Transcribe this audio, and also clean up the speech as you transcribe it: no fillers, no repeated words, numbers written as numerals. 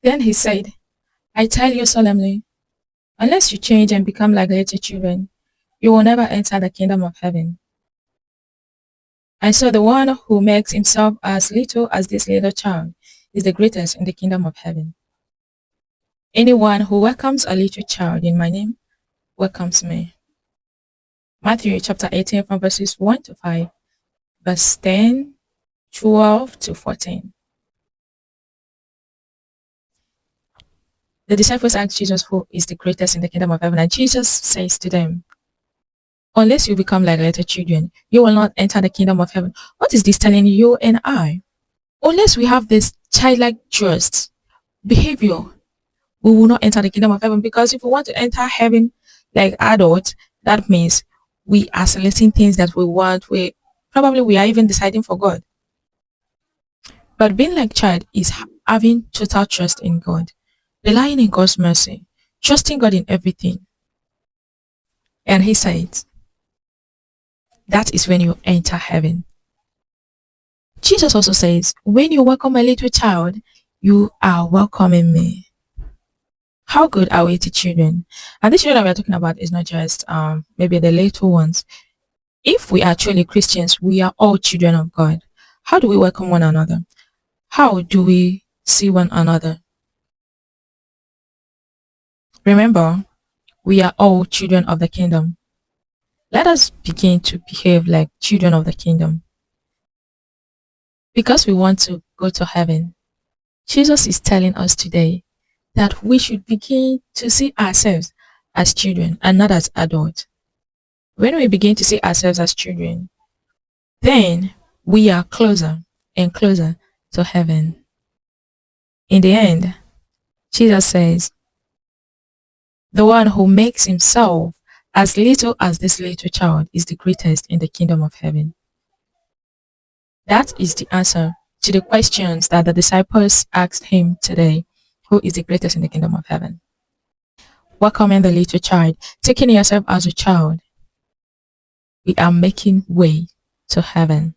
Then he said, I tell you solemnly, unless you change and become like little children, you will never enter the kingdom of heaven. And so the one who makes himself as little as this little child is the greatest in the kingdom of heaven. Anyone who welcomes a little child in my name welcomes me. Matthew chapter 18 from verses 1 to 5, verse 10, 12 to 14. The disciples asked Jesus who is the greatest in the kingdom of heaven, and Jesus says to them, unless you become like little children, you will not enter the kingdom of heaven. What is this telling you and I? Unless we have this childlike trust behavior, we will not enter the kingdom of heaven. Because if we want to enter heaven like adults, that means we are selecting things that we want. We are even deciding for God. But being like child is having total trust in God, relying in God's mercy, trusting God in everything. And he said, that is when you enter heaven. Jesus also says, when you welcome a little child, you are welcoming me. How good are we to children? And the children that we're talking about is not just maybe the little ones. If we are truly Christians, we are all children of God. How do we welcome one another? How do we see one another? Remember, we are all children of the kingdom. Let us begin to behave like children of the kingdom. Because we want to go to heaven, Jesus is telling us today that we should begin to see ourselves as children and not as adults. When we begin to see ourselves as children, then we are closer and closer to heaven. In the end, Jesus says, the one who makes himself as little as this little child is the greatest in the kingdom of heaven. That is the answer to the questions that the disciples asked him today. Who is the greatest in the kingdom of heaven? Welcoming the little child, taking yourself as a child, we are making way to heaven.